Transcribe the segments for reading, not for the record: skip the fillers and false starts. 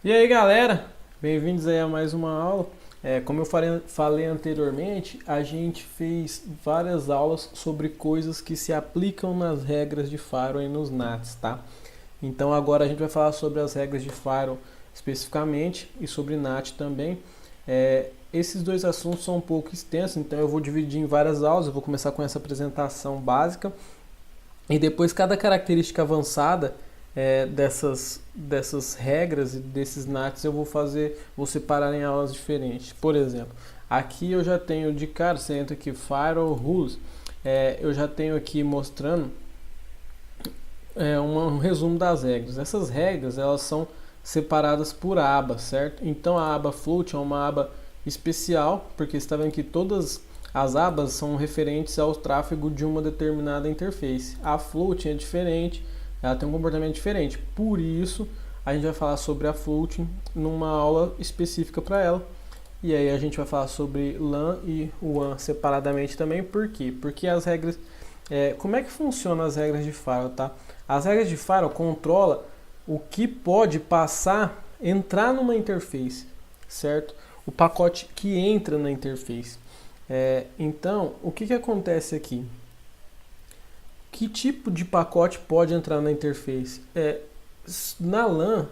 E aí galera, bem-vindos aí a mais uma aula. Como eu falei anteriormente, a gente fez várias aulas sobre coisas que se aplicam nas regras de Firewall e nos NATs, tá? Então agora a gente vai falar sobre as regras de Firewall especificamente e sobre NAT também. Esses dois assuntos são um pouco extensos, então eu vou dividir em várias aulas. Eu vou começar com essa apresentação básica e depois cada característica avançada dessas regras e desses NATs eu vou separar em aulas diferentes. Por exemplo, aqui eu já tenho de cara, você entra aqui Firewall Rules, eu já tenho aqui mostrando um resumo das regras. Essas regras elas são separadas por aba, certo? Então a aba Float é uma aba especial, porque você está vendo que todas as abas são referentes ao tráfego de uma determinada interface. A Float é diferente, ela tem um comportamento diferente. Por isso, a gente vai falar sobre a Float numa aula específica para ela. E aí a gente vai falar sobre LAN e WAN separadamente também. Por quê? Porque as regras... como é que funcionam as regras de Firewall, tá? As regras de Firewall controlam o que pode passar, entrar numa interface, certo? O pacote que entra na interface. Então, o que acontece aqui? Que tipo de pacote pode entrar na interface? Na LAN,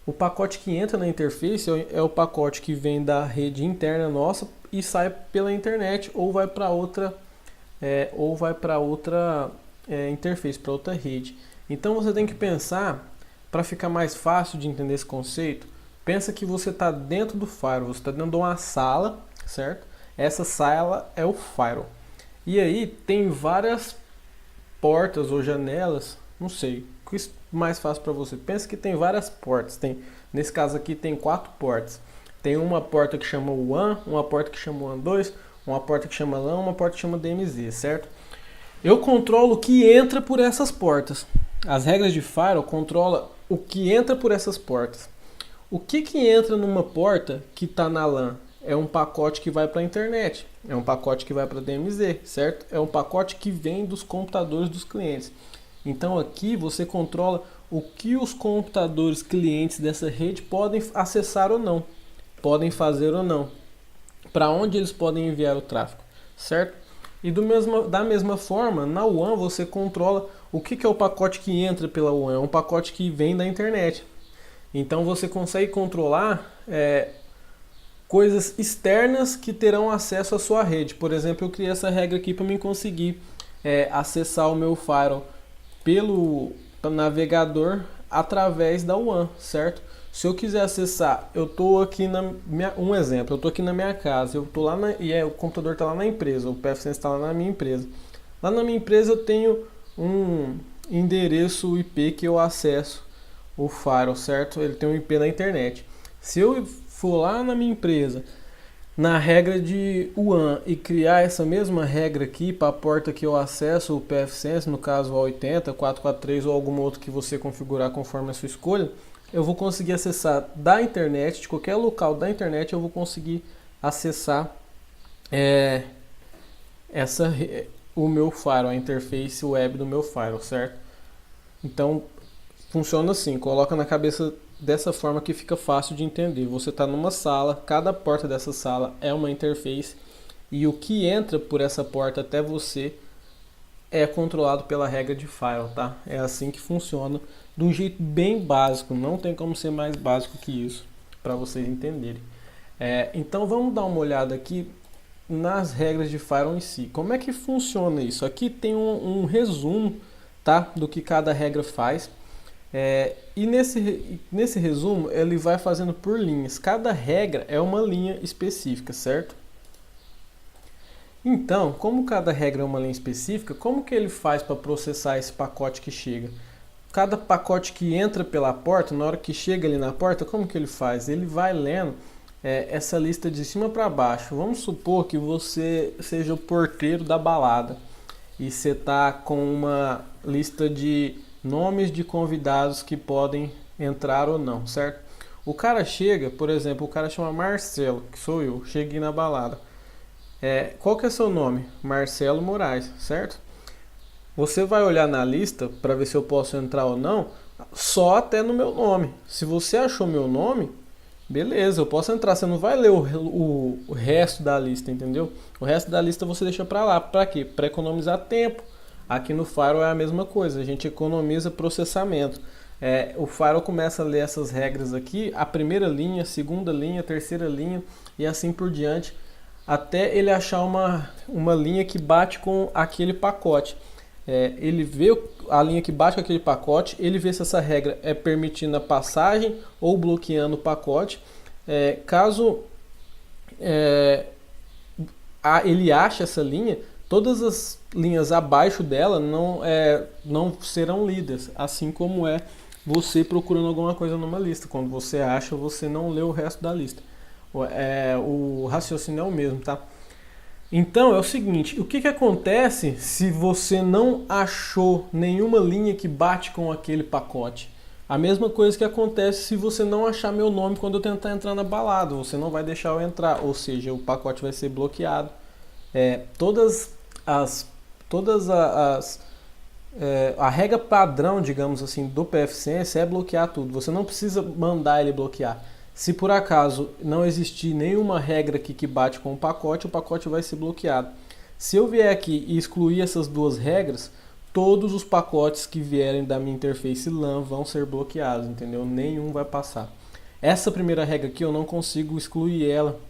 o pacote que entra na interface é o pacote que vem da rede interna nossa e sai pela internet ou vai para outra interface, para outra rede. Então você tem que pensar, para ficar mais fácil de entender esse conceito, pensa que você está dentro do firewall, você está dentro de uma sala, certo? Essa sala é o firewall. E aí tem várias portas ou janelas, não sei, o que é mais fácil para você. Pensa que tem várias portas. Nesse caso aqui tem 4 portas. Tem uma porta que chama WAN, uma porta que chama WAN 2, uma porta que chama LAN, uma porta que chama DMZ, certo? Eu controlo o que entra por essas portas. As regras de Firewall controlam o que entra por essas portas. O que entra numa porta que está na LAN? É um pacote que vai para a internet, é um pacote que vai para a DMZ, certo? É um pacote que vem dos computadores dos clientes. Então aqui você controla o que os computadores clientes dessa rede podem acessar ou não, podem fazer ou não, para onde eles podem enviar o tráfego, certo? E da mesma forma, na WAN você controla o que é o pacote que entra pela WAN, é um pacote que vem da internet. Então você consegue controlar coisas externas que terão acesso à sua rede. Por exemplo, eu criei essa regra aqui para mim conseguir acessar o meu firewall pelo navegador através da WAN, certo? Se eu quiser acessar, eu estou aqui um exemplo, eu estou aqui na minha casa, eu tô lá o computador está lá na empresa, o PFSense está lá na minha empresa. Lá na minha empresa eu tenho um endereço IP que eu acesso o firewall, certo? Ele tem um IP na internet. Se eu for lá na minha empresa, na regra de WAN e criar essa mesma regra aqui para a porta que eu acesso o PFSense, no caso o 80, 443 ou alguma outra que você configurar conforme a sua escolha, eu vou conseguir acessar da internet, de qualquer local da internet, eu vou conseguir acessar o meu firewall, a interface web do meu firewall, certo? Então, funciona assim, coloca na cabeça dessa forma que fica fácil de entender. Você está numa sala, cada porta dessa sala é uma interface e o que entra por essa porta até você é controlado pela regra de Firewall, tá? É assim que funciona, de um jeito bem básico, não tem como ser mais básico que isso, para vocês entenderem. Então vamos dar uma olhada aqui nas regras de Firewall em si. Como é que funciona isso? Aqui tem um resumo, tá, do que cada regra faz. E nesse resumo ele vai fazendo por linhas. Cada regra é uma linha específica, certo? Então, como cada regra é uma linha específica, como que ele faz para processar esse pacote que chega? Cada pacote que entra pela porta, na hora que chega ali na porta, como que ele faz? Ele vai lendo essa lista de cima para baixo. Vamos supor que você seja o porteiro da balada e você está com uma lista de nomes de convidados que podem entrar ou não, certo? O cara chega, por exemplo, o cara chama Marcelo, que sou eu, cheguei na balada. Qual que é seu nome? Marcelo Moraes, certo? Você vai olhar na lista para ver se eu posso entrar ou não. só até no meu nome. Se você achou meu nome, beleza, eu posso entrar. Você não vai ler o resto da lista, entendeu? O resto da lista você deixa pra lá. Pra quê? Pra economizar tempo. Aqui no Firewall é a mesma coisa, a gente economiza processamento. O Firewall começa a ler essas regras aqui, a primeira linha, segunda linha, terceira linha e assim por diante, até ele achar uma linha que bate com aquele pacote. Ele vê a linha que bate com aquele pacote, ele vê se essa regra é permitindo a passagem ou bloqueando o pacote. Caso ele ache essa linha, todas as linhas abaixo dela não serão lidas, assim como é você procurando alguma coisa numa lista. Quando você acha, você não lê o resto da lista. O raciocínio é o mesmo, tá? Então é o seguinte, o que acontece se você não achou nenhuma linha que bate com aquele pacote? A mesma coisa que acontece se você não achar meu nome quando eu tentar entrar na balada, você não vai deixar eu entrar, ou seja, o pacote vai ser bloqueado. A regra padrão, digamos assim, do PFSense é bloquear tudo. Você não precisa mandar ele bloquear. Se por acaso não existir nenhuma regra aqui que bate com o pacote vai ser bloqueado. Se eu vier aqui e excluir essas duas regras, todos os pacotes que vierem da minha interface LAN vão ser bloqueados, entendeu? Nenhum vai passar. Essa primeira regra aqui eu não consigo excluir ela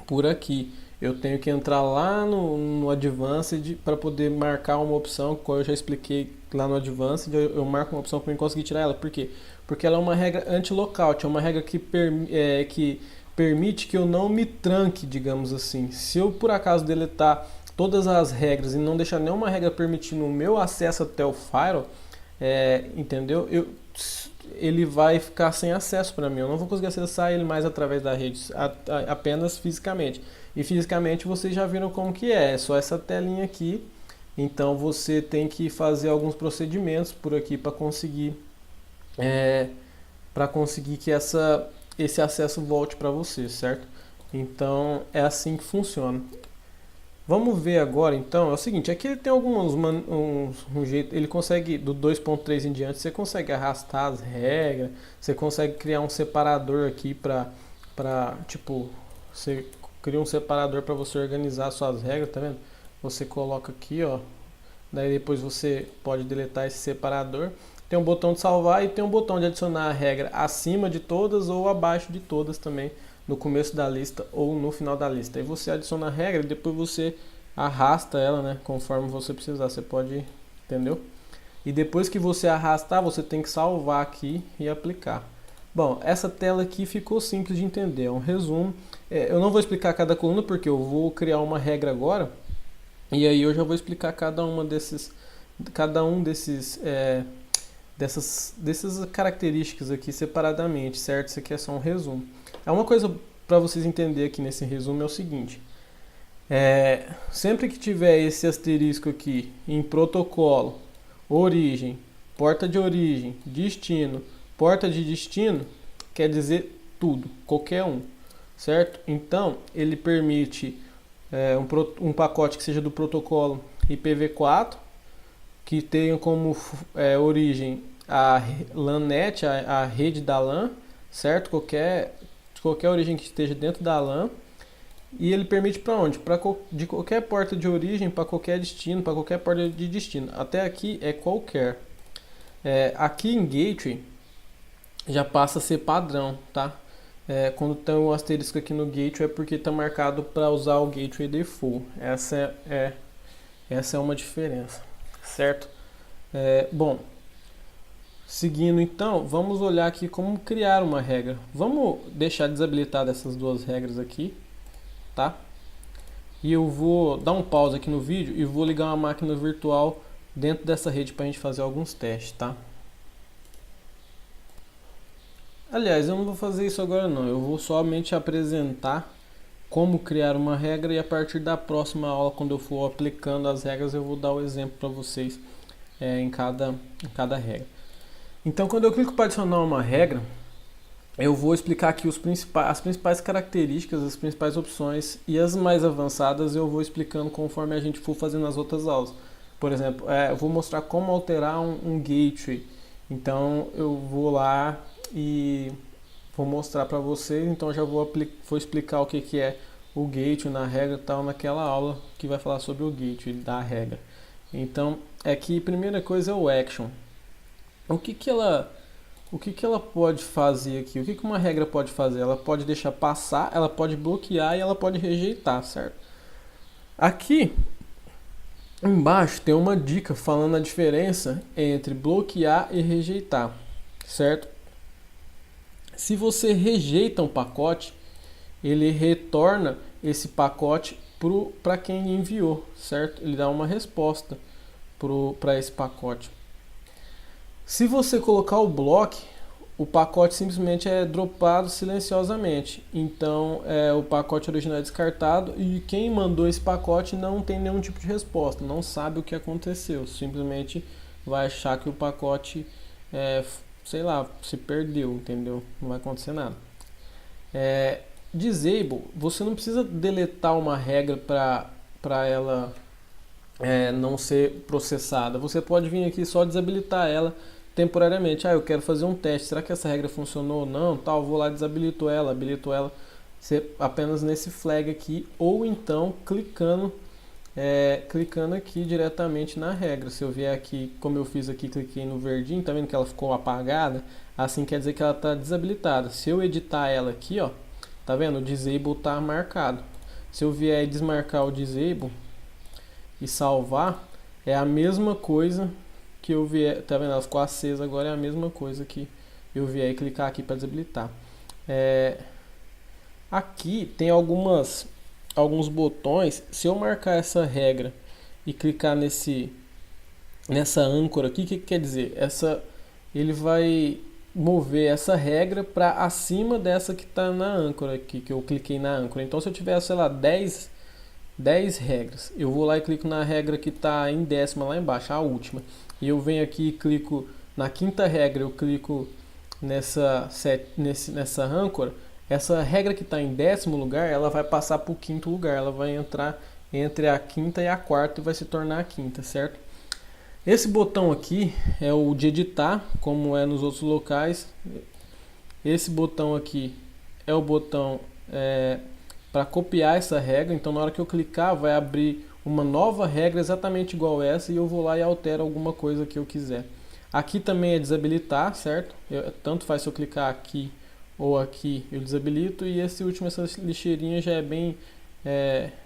por aqui. Eu tenho que entrar lá no Advanced para poder marcar uma opção, como eu já expliquei lá no Advanced, eu marco uma opção para eu conseguir tirar ela. Por quê? Porque ela é uma regra anti-lockout, é uma regra que permite que eu não me tranque, digamos assim. Se eu por acaso deletar todas as regras e não deixar nenhuma regra permitindo o meu acesso até o firewall, entendeu? Ele vai ficar sem acesso para mim. Eu não vou conseguir acessar ele mais através da rede, apenas fisicamente. E fisicamente vocês já viram como que é só essa telinha aqui. Então você tem que fazer alguns procedimentos por aqui para conseguir que esse acesso volte para você, certo? Então é assim que funciona. Vamos ver agora então, é o seguinte, aqui ele tem um jeito, ele consegue, do 2.3 em diante, você consegue arrastar as regras, você consegue criar um separador aqui tipo, você cria um separador para você organizar suas regras, tá vendo? Você coloca aqui, ó, daí depois você pode deletar esse separador. Tem um botão de salvar e tem um botão de adicionar a regra acima de todas ou abaixo de todas também, no começo da lista ou no final da lista. Aí você adiciona a regra e depois você arrasta ela, né, conforme você precisar. Você pode, entendeu? E depois que você arrastar, você tem que salvar aqui e aplicar. Bom, essa tela aqui ficou simples de entender, é um resumo. Eu não vou explicar cada coluna porque eu vou criar uma regra agora. E aí eu já vou explicar cada um dessas características aqui separadamente, certo? Isso aqui é só um resumo. Uma coisa para vocês entenderem aqui nesse resumo é o seguinte. Sempre que tiver esse asterisco aqui em protocolo, origem, porta de origem, destino, porta de destino, quer dizer tudo, qualquer um, certo? Então, ele permite um pacote que seja do protocolo IPv4, que tenha como origem a LANnet, a rede da LAN, certo? Qualquer origem que esteja dentro da LAN. E ele permite para onde? De qualquer porta de origem para qualquer destino, para qualquer porta de destino. Até aqui é qualquer. Aqui em Gateway já passa a ser padrão, tá? Quando tem um asterisco aqui no Gateway é porque está marcado para usar o Gateway Default. Essa é uma diferença, certo? Bom, seguindo então, vamos olhar aqui como criar uma regra. Vamos deixar desabilitadas essas duas regras aqui, tá? E eu vou dar um pause aqui no vídeo e vou ligar uma máquina virtual dentro dessa rede para a gente fazer alguns testes, tá? Aliás, eu não vou fazer isso agora não, eu vou somente apresentar como criar uma regra e a partir da próxima aula, quando eu for aplicando as regras, eu vou dar o exemplo para vocês em cada regra. Então, quando eu clico para adicionar uma regra, eu vou explicar aqui as principais características, as principais opções e as mais avançadas eu vou explicando conforme a gente for fazendo as outras aulas. Por exemplo, eu vou mostrar como alterar um gateway Então eu vou lá e vou mostrar para vocês. Então já vou explicar o que é o gateway na regra tal naquela aula que vai falar sobre o gateway da regra. Então é que a primeira coisa é o action. O que ela pode fazer aqui? O que uma regra pode fazer? Ela pode deixar passar, ela pode bloquear e ela pode rejeitar, certo? Aqui embaixo tem uma dica falando a diferença entre bloquear e rejeitar, certo? Se você rejeita um pacote, ele retorna esse pacote para quem enviou, certo? Ele dá uma resposta para esse pacote. Se você colocar o block, o pacote simplesmente é dropado silenciosamente. Então o pacote original é descartado e quem mandou esse pacote não tem nenhum tipo de resposta, não sabe o que aconteceu, simplesmente vai achar que o pacote sei lá, se perdeu, entendeu? Não vai acontecer nada. Disable, você não precisa deletar uma regra para ela não ser processada. Você pode vir aqui só desabilitar ela temporariamente. Eu quero fazer um teste. Será que essa regra funcionou ou não? Tal, vou lá, desabilito ela, habilito ela apenas nesse flag aqui, ou então clicando aqui diretamente na regra. Se eu vier aqui, como eu fiz aqui, cliquei no verdinho, tá vendo que ela ficou apagada? Assim quer dizer que ela está desabilitada. Se eu editar ela aqui, ó, tá vendo? O disable está marcado. Se eu vier e desmarcar o disable e salvar, é a mesma coisa que eu vier, tá vendo? Ela ficou acesa, agora é a mesma coisa que eu vier e clicar aqui para desabilitar. Aqui tem alguns botões. Se eu marcar essa regra e clicar nessa âncora aqui, o que quer dizer? Ele vai mover essa regra para acima dessa que está na âncora aqui, que eu cliquei na âncora. Então se eu tiver, sei lá, 10 regras, eu vou lá e clico na regra que está em décima lá embaixo, a última, e eu venho aqui e clico na quinta regra, eu clico nessa âncora. Essa regra que está em décimo lugar, ela vai passar para o quinto lugar, ela vai entrar entre a quinta e a quarta e vai se tornar a quinta, certo? Esse botão aqui é o de editar, como é nos outros locais. Esse botão aqui é o botão para copiar essa regra. Então na hora que eu clicar vai abrir uma nova regra exatamente igual essa e eu vou lá e altero alguma coisa que eu quiser. Aqui também é desabilitar, certo? Tanto faz se eu clicar aqui ou aqui eu desabilito, e esse último, essa lixeirinha já é bem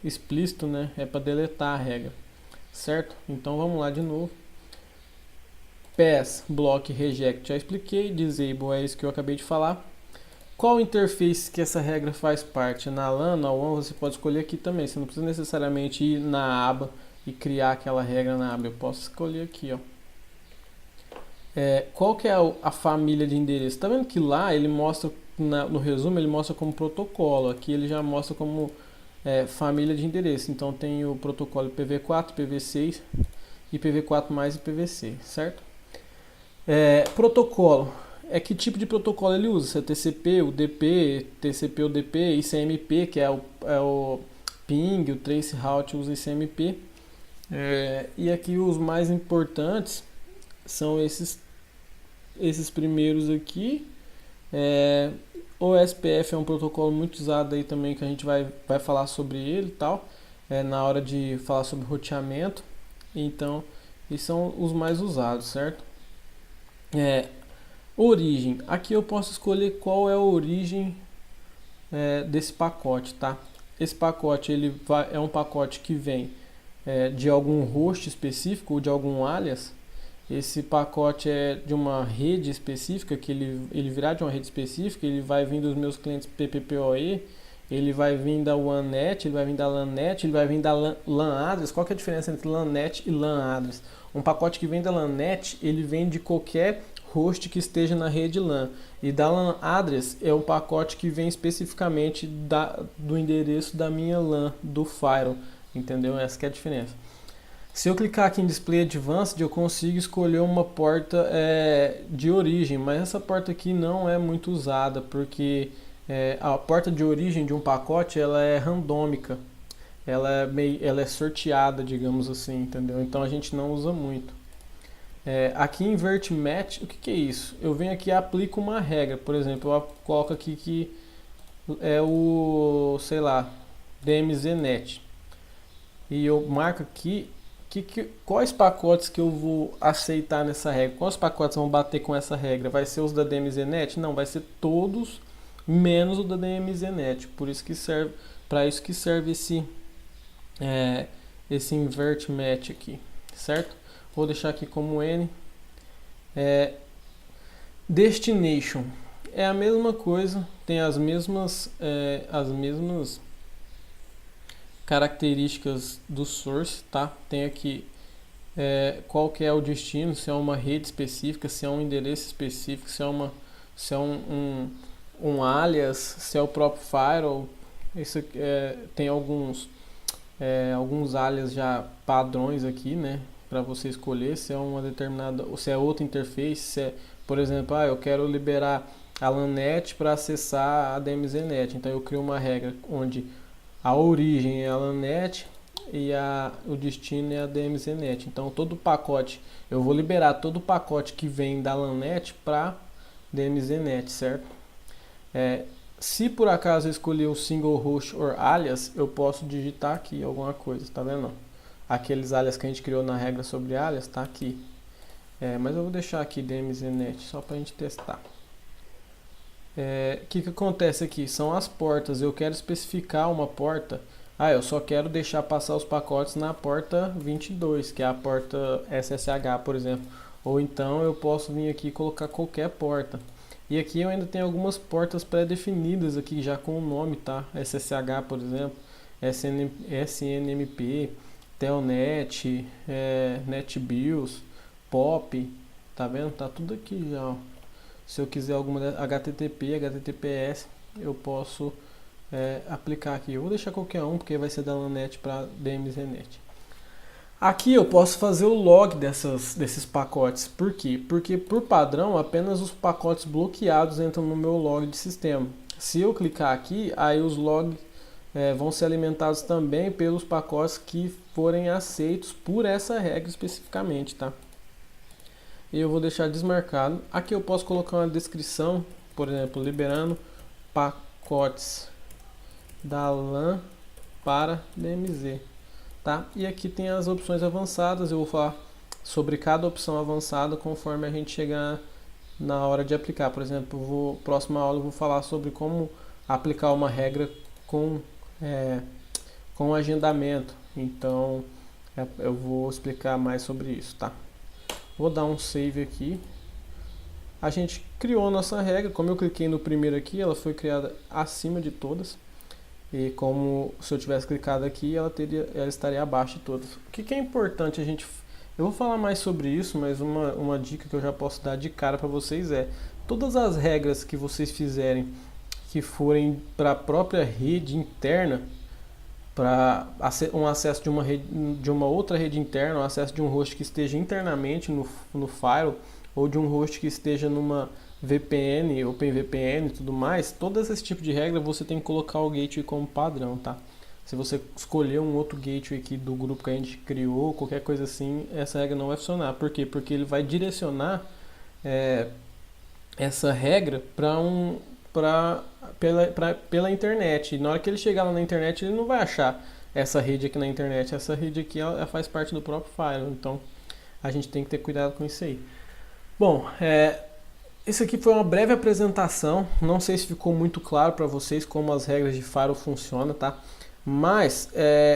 explícito, né? É para deletar a regra, certo? Então vamos lá de novo. Pass, block, reject, já expliquei. Disable é isso que eu acabei de falar. Qual interface que essa regra faz parte? Na LAN, na WAN, você pode escolher aqui também. Você não precisa necessariamente ir na aba e criar aquela regra na aba. Eu posso escolher aqui, ó. Qual que é a família de endereço? Tá vendo que lá ele mostra, no resumo, ele mostra como protocolo. Aqui ele já mostra como família de endereço. Então tem o protocolo IPv4, IPv6, IPv4+, e IPv6, certo? Protocolo. Que tipo de protocolo ele usa? Se é TCP, UDP, TCP, UDP, ICMP, que é o ping, o traceroute usa ICMP. E aqui os mais importantes são esses primeiros aqui. O SPF é um protocolo muito usado aí também, que a gente vai falar sobre ele e tal, na hora de falar sobre roteamento. Então, esses são os mais usados, certo? Origem. Aqui eu posso escolher qual é a origem desse pacote, tá? Esse pacote é um pacote que vem de algum host específico ou de algum alias. Esse pacote é de uma rede específica, que ele virá de uma rede específica, ele vai vir dos meus clientes PPPoE, ele vai vir da WANNet, ele vai vir da LANNet, ele vai vir da LAN address. Qual que é a diferença entre LANNet e LAN address? Um pacote que vem da LANNet, ele vem de qualquer host que esteja na rede LAN. E da LAN address é um pacote que vem especificamente do endereço da minha LAN, do firewall. Entendeu? Essa que é a diferença. Se eu clicar aqui em Display Advanced, eu consigo escolher uma porta de origem, mas essa porta aqui não é muito usada, porque a porta de origem de um pacote ela é randômica, ela é sorteada, digamos assim, entendeu? Então a gente não usa muito. Aqui invert match, o que é isso? Eu venho aqui e aplico uma regra, por exemplo, eu coloco aqui que é o, sei lá, DMZNet, e eu marco aqui quais pacotes que eu vou aceitar nessa regra. Quais pacotes vão bater com essa regra? Vai ser os da DMZNet? Não, vai ser todos menos o da DMZNet. Por isso que serve, para isso que serve esse invert match aqui, certo? Vou deixar aqui como N. Destination é a mesma coisa, tem as mesmas características do source, tá? Tem aqui qual que é o destino, se é uma rede específica, se é um endereço específico, se é um alias, se é o próprio firewall. Isso tem alguns alias já padrões aqui, né? Para você escolher se é uma determinada, ou se é outra interface, se é, por exemplo, eu quero liberar a LANnet para acessar a DMZNet. Então eu crio uma regra onde a origem é a LANnet e o destino é a DMZNet. Então todo pacote, eu vou liberar todo o pacote que vem da LANnet para DMZNet, certo? Se por acaso eu escolher o single host or alias, eu posso digitar aqui alguma coisa, tá vendo? Aqueles alias que a gente criou na regra sobre alias, tá aqui. Mas eu vou deixar aqui DMZNet só para a gente testar. O que acontece aqui? São as portas. Eu quero especificar uma porta. Eu só quero deixar passar os pacotes na porta 22, que é a porta SSH, por exemplo. Ou então eu posso vir aqui e colocar qualquer porta. E aqui eu ainda tenho algumas portas pré-definidas aqui já com o nome, tá? SSH, por exemplo, SNMP, Telnet, NetBIOS, POP, tá vendo? Tá tudo aqui já, ó. Se eu quiser alguma HTTP, HTTPS, eu posso aplicar aqui. Eu vou deixar qualquer um, porque vai ser da LANnet para DMZNet. Aqui eu posso fazer o log desses pacotes. Por quê? Porque por padrão apenas os pacotes bloqueados entram no meu log de sistema. Se eu clicar aqui, aí os logs vão ser alimentados também pelos pacotes que forem aceitos por essa regra especificamente, tá? E eu vou deixar desmarcado. Aqui eu posso colocar uma descrição, por exemplo, liberando pacotes da LAN para DMZ, tá? E aqui tem as opções avançadas. Eu vou falar sobre cada opção avançada conforme a gente chegar na hora de aplicar. Por exemplo, próxima aula eu vou falar sobre como aplicar uma regra com agendamento. Então eu vou explicar mais sobre isso, tá? Vou dar um save aqui. A gente criou a nossa regra. Como eu cliquei no primeiro aqui, ela foi criada acima de todas. E como se eu tivesse clicado aqui, ela estaria abaixo de todas. O que é importante a gente... Eu vou falar mais sobre isso, mas uma dica que eu já posso dar de cara para vocês todas as regras que vocês fizerem que forem para a própria rede interna, para um acesso de uma outra rede interna, um acesso de um host que esteja internamente no firewall, ou de um host que esteja numa VPN, OpenVPN e tudo mais, todo esse tipo de regra você tem que colocar o gateway como padrão, tá? Se você escolher um outro gateway aqui do grupo que a gente criou, qualquer coisa assim, essa regra não vai funcionar. Por quê? Porque ele vai direcionar essa regra pela internet. E na hora que ele chegar lá na internet, ele não vai achar essa rede aqui na internet. Essa rede aqui ela faz parte do próprio firewall. Então a gente tem que ter cuidado com isso aí. Bom, isso aqui foi uma breve apresentação. Não sei se ficou muito claro para vocês como as regras de firewall funcionam, tá? Mas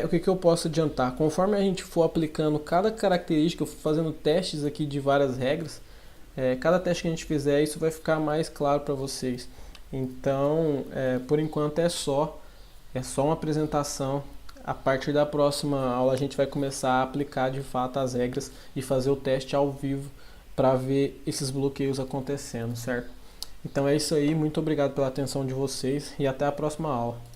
o que eu posso adiantar? Conforme a gente for aplicando cada característica, eu for fazendo testes aqui de várias regras, cada teste que a gente fizer, isso vai ficar mais claro para vocês. Então, por enquanto é só uma apresentação. A partir da próxima aula a gente vai começar a aplicar de fato as regras e fazer o teste ao vivo para ver esses bloqueios acontecendo, certo? Então é isso aí, muito obrigado pela atenção de vocês e até a próxima aula.